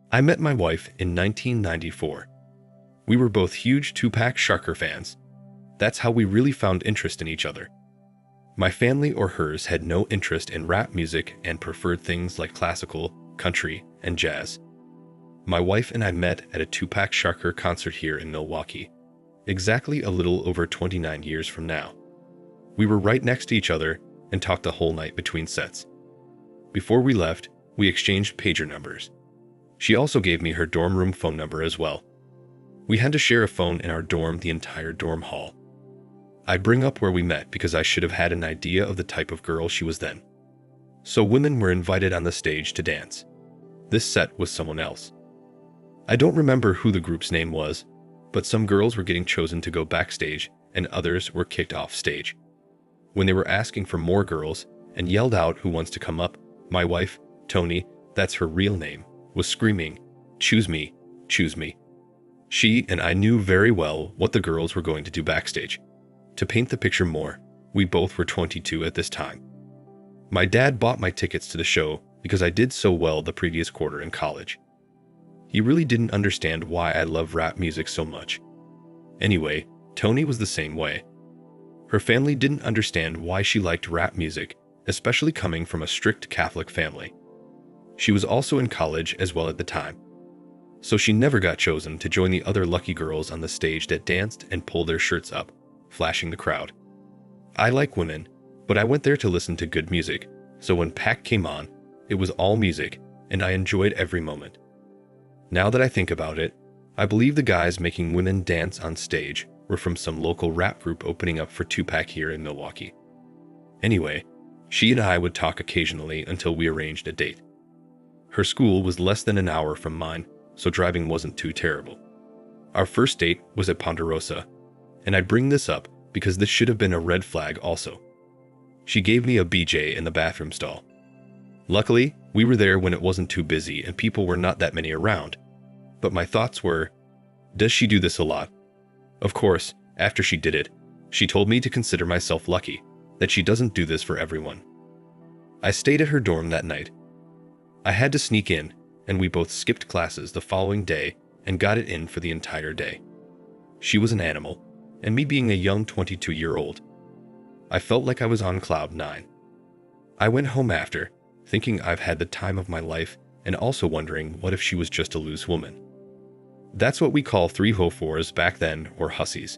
I met my wife in 1994. We were both huge Tupac Shakur fans. That's how we really found interest in each other. My family or hers had no interest in rap music and preferred things like classical, country, and jazz. My wife and I met at a Tupac Shakur concert here in Milwaukee, exactly a little over 29 years from now. We were right next to each other and talked the whole night between sets. Before we left, we exchanged pager numbers. She also gave me her dorm room phone number as well. We had to share a phone in our dorm, the entire dorm hall. I bring up where we met because I should have had an idea of the type of girl she was then. So women were invited on the stage to dance. This set was someone else. I don't remember who the group's name was, but some girls were getting chosen to go backstage and others were kicked off stage. When they were asking for more girls and yelled out who wants to come up, my wife, Tony, that's her real name, was screaming, "Choose me, choose me." She and I knew very well what the girls were going to do backstage. To paint the picture more, we both were 22 at this time. My dad bought my tickets to the show because I did so well the previous quarter in college. He really didn't understand why I love rap music so much. Anyway, Tony was the same way. Her family didn't understand why she liked rap music, especially coming from a strict Catholic family. She was also in college as well at the time. So she never got chosen to join the other lucky girls on the stage that danced and pulled their shirts up, flashing the crowd. I like women, but I went there to listen to good music, so when Pac came on, it was all music, and I enjoyed every moment. Now that I think about it, I believe the guys making women dance on stage were from some local rap group opening up for Tupac here in Milwaukee. Anyway, she and I would talk occasionally until we arranged a date. Her school was less than an hour from mine, so driving wasn't too terrible. Our first date was at Ponderosa, and I bring this up because this should have been a red flag also. She gave me a BJ in the bathroom stall. Luckily, we were there when it wasn't too busy and people were not that many around. But my thoughts were, does she do this a lot? Of course, after she did it, she told me to consider myself lucky, that she doesn't do this for everyone. I stayed at her dorm that night. I had to sneak in, and we both skipped classes the following day and got it in for the entire day. She was an animal, and me being a young 22-year-old, I felt like I was on cloud 9. I went home after, thinking I've had the time of my life and also wondering what if she was just a loose woman. That's what we call 304s back then, or hussies.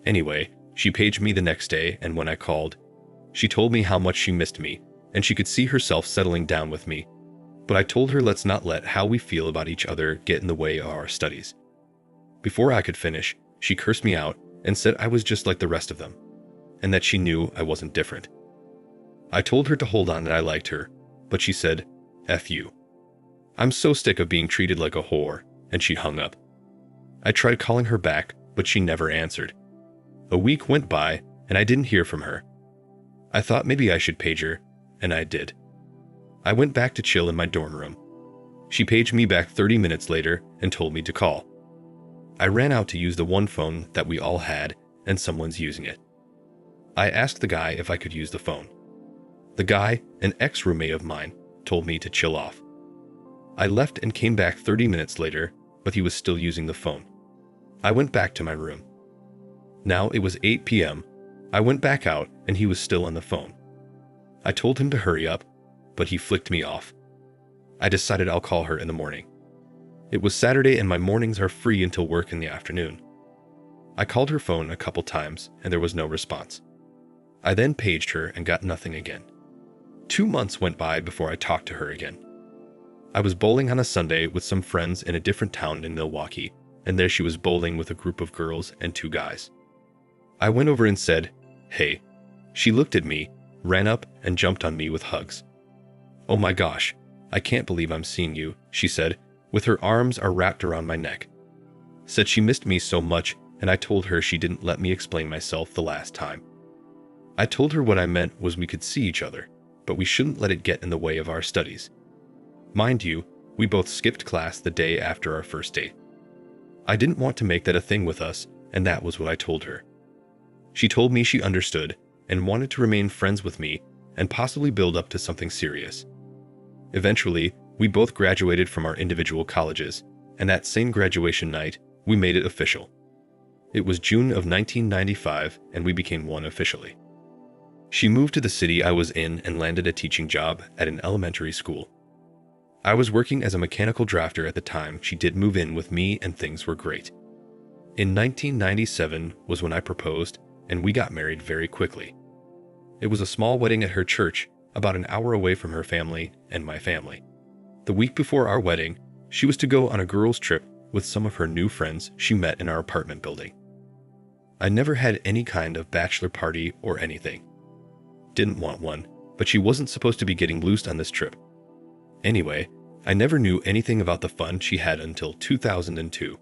Anyway, she paged me the next day, and when I called, she told me how much she missed me and she could see herself settling down with me. But I told her let's not let how we feel about each other get in the way of our studies. Before I could finish, she cursed me out and said I was just like the rest of them, and that she knew I wasn't different. I told her to hold on that I liked her, but she said, "F you. I'm so sick of being treated like a whore," and she hung up. I tried calling her back, but she never answered. A week went by, and I didn't hear from her. I thought maybe I should page her, and I did. I went back to chill in my dorm room. She paged me back 30 minutes later and told me to call. I ran out to use the one phone that we all had, and someone's using it. I asked the guy if I could use the phone. The guy, an ex-roommate of mine, told me to chill off. I left and came back 30 minutes later, but he was still using the phone. I went back to my room. Now it was 8 p.m. I went back out and he was still on the phone. I told him to hurry up, but he flicked me off. I decided I'll call her in the morning. It was Saturday and my mornings are free until work in the afternoon. I called her phone a couple times and there was no response. I then paged her and got nothing again. 2 months went by before I talked to her again. I was bowling on a Sunday with some friends in a different town in Milwaukee, and there she was bowling with a group of girls and 2 guys. I went over and said, "Hey." She looked at me, ran up, and jumped on me with hugs. "Oh my gosh, I can't believe I'm seeing you," she said, with her arms wrapped around my neck. Said she missed me so much, and I told her she didn't let me explain myself the last time. I told her what I meant was we could see each other, but we shouldn't let it get in the way of our studies. Mind you, we both skipped class the day after our first date. I didn't want to make that a thing with us, and that was what I told her. She told me she understood and wanted to remain friends with me and possibly build up to something serious. Eventually, We both graduated from our individual colleges, and that same graduation night, we made it official. It was June of 1995, and we became one officially. She moved to the city I was in and landed a teaching job at an elementary school. I was working as a mechanical drafter at the time she did move in with me, and things were great. In 1997 was when I proposed, and we got married very quickly. It was a small wedding at her church, about an hour away from her family and my family. The week before our wedding, she was to go on a girls' trip with some of her new friends she met in our apartment building. I never had any kind of bachelor party or anything. Didn't want one, but she wasn't supposed to be getting loosed on this trip. Anyway, I never knew anything about the fun she had until 2002.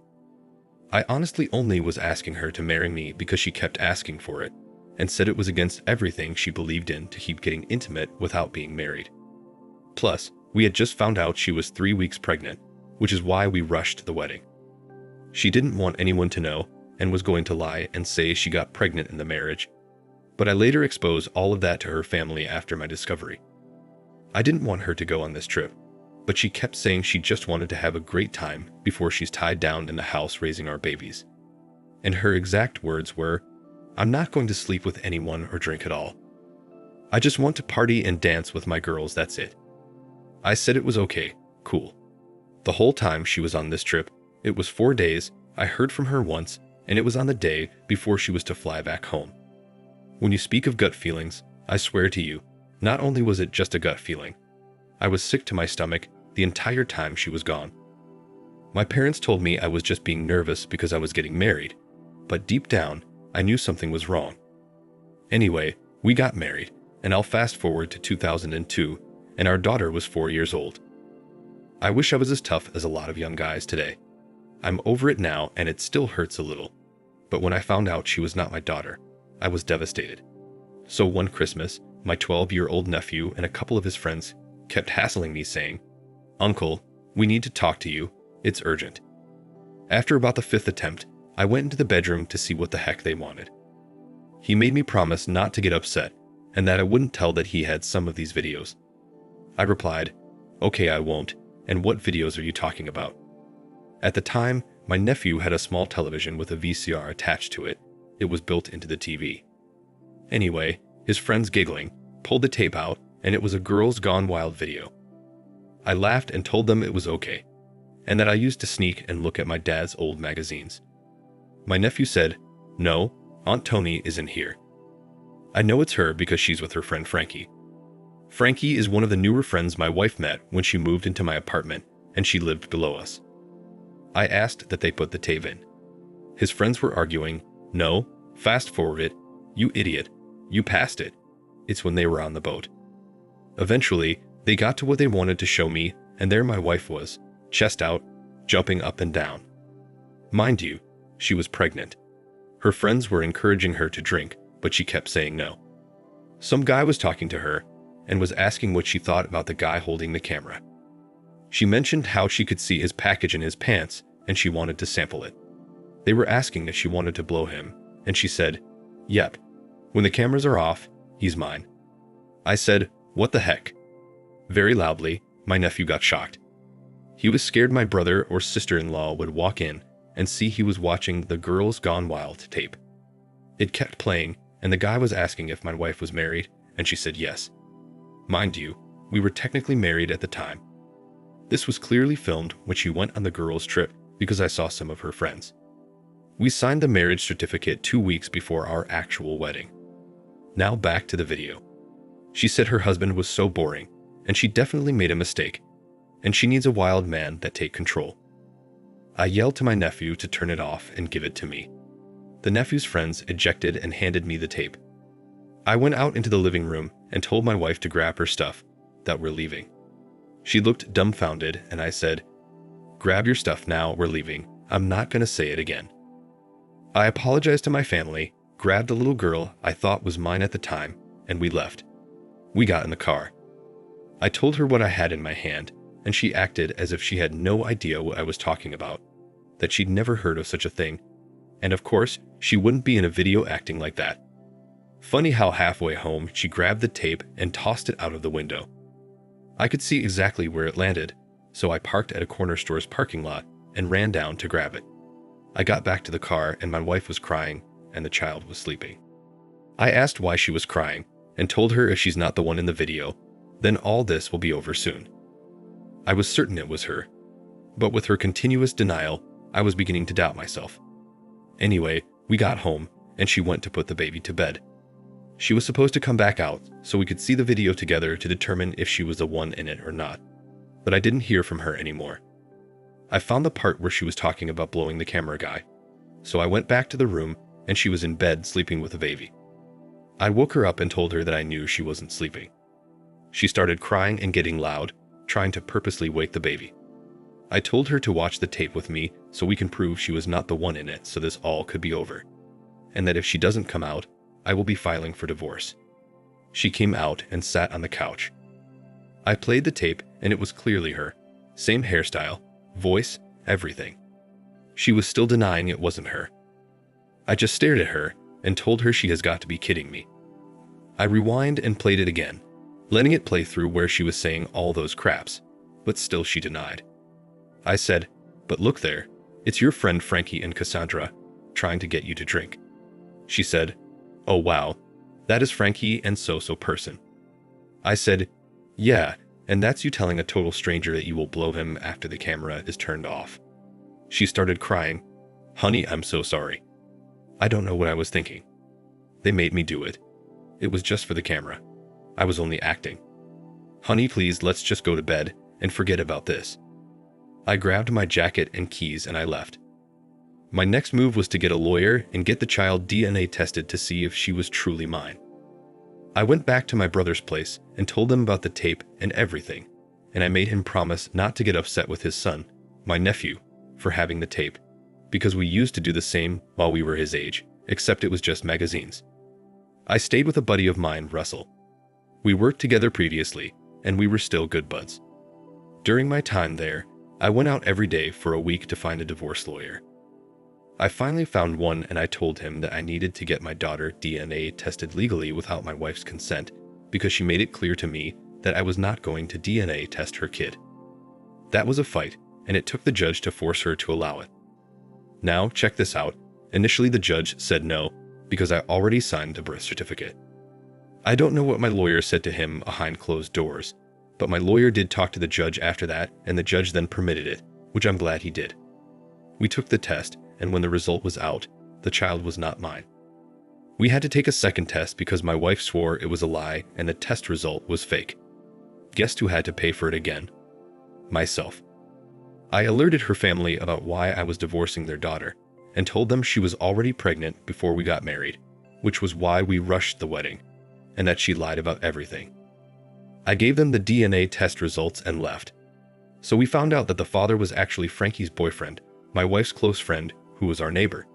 I honestly only was asking her to marry me because she kept asking for it, and said it was against everything she believed in to keep getting intimate without being married. Plus, we had just found out she was 3 weeks pregnant, which is why we rushed the wedding. She didn't want anyone to know, and was going to lie and say she got pregnant in the marriage, but I later exposed all of that to her family after my discovery. I didn't want her to go on this trip, but she kept saying she just wanted to have a great time before she's tied down in the house raising our babies. And her exact words were, "I'm not going to sleep with anyone or drink at all. I just want to party and dance with my girls, that's it." I said it was okay, cool. The whole time she was on this trip, it was 4 days, I heard from her once, and it was on the day before she was to fly back home. When you speak of gut feelings, I swear to you, not only was it just a gut feeling, I was sick to my stomach the entire time she was gone. My parents told me I was just being nervous because I was getting married, but deep down, I knew something was wrong. Anyway, we got married, and I'll fast forward to 2002, and our daughter was 4 years old. I wish I was as tough as a lot of young guys today. I'm over it now, and it still hurts a little. But when I found out she was not my daughter, I was devastated. So one Christmas, my 12-year-old nephew and a couple of his friends kept hassling me saying, "Uncle, we need to talk to you, it's urgent." After about the 5th attempt, I went into the bedroom to see what the heck they wanted. He made me promise not to get upset, and that I wouldn't tell that he had some of these videos. I replied, "Okay, I won't, and what videos are you talking about?" At the time, my nephew had a small television with a VCR attached to it. It was built into the TV. Anyway, his friends giggling, pulled the tape out, and it was a Girls Gone Wild video. I laughed and told them it was okay, and that I used to sneak and look at my dad's old magazines. My nephew said, "No, Aunt Tony isn't here. I know it's her because she's with her friend Frankie. Frankie is one of the newer friends my wife met when she moved into my apartment, and she lived below us." I asked that they put the tape in. His friends were arguing, "No, fast forward it, you idiot, you passed it." It's when they were on the boat. Eventually, they got to what they wanted to show me, and there my wife was, chest out, jumping up and down. Mind you, she was pregnant. Her friends were encouraging her to drink, but she kept saying no. Some guy was talking to her and was asking what she thought about the guy holding the camera. She mentioned how she could see his package in his pants and she wanted to sample it. They were asking if she wanted to blow him, and she said, "Yep. When the cameras are off, he's mine." I said, "What the heck?" Very loudly, my nephew got shocked. He was scared my brother or sister-in-law would walk in and see he was watching the Girls Gone Wild tape. It kept playing, and the guy was asking if my wife was married, and she said yes. Mind you, we were technically married at the time. This was clearly filmed when she went on the girls' trip because I saw some of her friends. We signed the marriage certificate 2 weeks before our actual wedding. Now back to the video. She said her husband was so boring, and she definitely made a mistake, and she needs a wild man that take control. I yelled to my nephew to turn it off and give it to me. The nephew's friends ejected and handed me the tape. I went out into the living room and told my wife to grab her stuff, that we're leaving. She looked dumbfounded, and I said, "Grab your stuff now, we're leaving. I'm not going to say it again." I apologized to my family, grabbed a little girl I thought was mine at the time, and we left. We got in the car. I told her what I had in my hand, and she acted as if she had no idea what I was talking about, that she'd never heard of such a thing, and of course, she wouldn't be in a video acting like that. Funny how halfway home she grabbed the tape and tossed it out of the window. I could see exactly where it landed, so I parked at a corner store's parking lot and ran down to grab it. I got back to the car and my wife was crying and the child was sleeping. I asked why she was crying and told her if she's not the one in the video, then all this will be over soon. I was certain it was her, but with her continuous denial, I was beginning to doubt myself. Anyway, we got home and she went to put the baby to bed. She was supposed to come back out so we could see the video together to determine if she was the one in it or not, but I didn't hear from her anymore. I found the part where she was talking about blowing the camera guy, so I went back to the room and she was in bed sleeping with the baby. I woke her up and told her that I knew she wasn't sleeping. She started crying and getting loud, trying to purposely wake the baby. I told her to watch the tape with me so we can prove she was not the one in it so this all could be over, and that if she doesn't come out, I will be filing for divorce. She came out and sat on the couch. I played the tape and it was clearly her. Same hairstyle, voice, everything. She was still denying it wasn't her. I just stared at her and told her she has got to be kidding me. I rewind and played it again, letting it play through where she was saying all those craps, but still she denied. I said, "But look there, it's your friend Frankie and Cassandra trying to get you to drink." She said, "Oh wow, that is Frankie and so-so person." I said, "Yeah, and that's you telling a total stranger that you will blow him after the camera is turned off." She started crying. "Honey, I'm so sorry. I don't know what I was thinking. They made me do it. It was just for the camera. I was only acting. Honey, please, let's just go to bed and forget about this." I grabbed my jacket and keys and I left. My next move was to get a lawyer and get the child DNA tested to see if she was truly mine. I went back to my brother's place and told them about the tape and everything, and I made him promise not to get upset with his son, my nephew, for having the tape, because we used to do the same while we were his age, except it was just magazines. I stayed with a buddy of mine, Russell. We worked together previously, and we were still good buds. During my time there, I went out every day for a week to find a divorce lawyer. I finally found one and I told him that I needed to get my daughter DNA tested legally without my wife's consent because she made it clear to me that I was not going to DNA test her kid. That was a fight, and it took the judge to force her to allow it. Now, check this out. Initially, the judge said no because I already signed a birth certificate. I don't know what my lawyer said to him behind closed doors, but my lawyer did talk to the judge after that, and the judge then permitted it, which I'm glad he did. We took the test, and when the result was out, the child was not mine. We had to take a second test because my wife swore it was a lie and the test result was fake. Guess who had to pay for it again? Myself. I alerted her family about why I was divorcing their daughter and told them she was already pregnant before we got married, which was why we rushed the wedding, and that she lied about everything. I gave them the DNA test results and left. So we found out that the father was actually Frankie's boyfriend, my wife's close friend, who was our neighbor.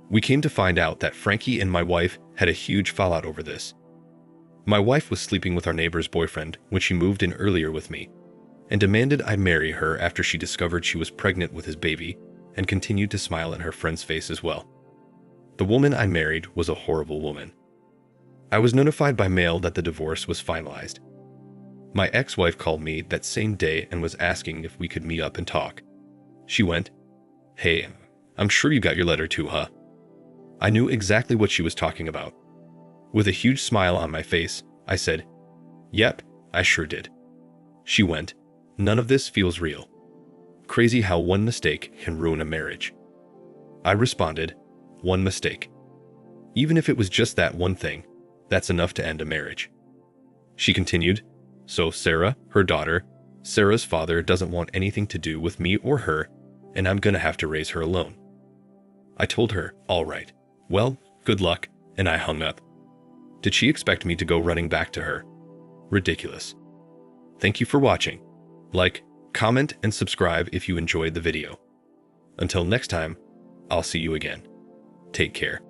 We came to find out that Frankie and my wife had a huge fallout over this. My wife was sleeping with our neighbor's boyfriend when she moved in earlier with me, and demanded I marry her after she discovered she was pregnant with his baby, and continued to smile in her friend's face as well. The woman I married was a horrible woman. I was notified by mail that the divorce was finalized. My ex-wife called me that same day and was asking if we could meet up and talk. She went, "Hey, I'm sure you got your letter too, huh?" I knew exactly what she was talking about. With a huge smile on my face, I said, "Yep, I sure did." She went, "None of this feels real. Crazy how one mistake can ruin a marriage." I responded, "One mistake. Even if it was just that one thing, that's enough to end a marriage." She continued, "So Sarah, her daughter, Sarah's father doesn't want anything to do with me or her, and I'm gonna have to raise her alone." I told her, "All right. Well, good luck," and I hung up. Did she expect me to go running back to her? Ridiculous. Thank you for watching. Like, comment, and subscribe if you enjoyed the video. Until next time, I'll see you again. Take care.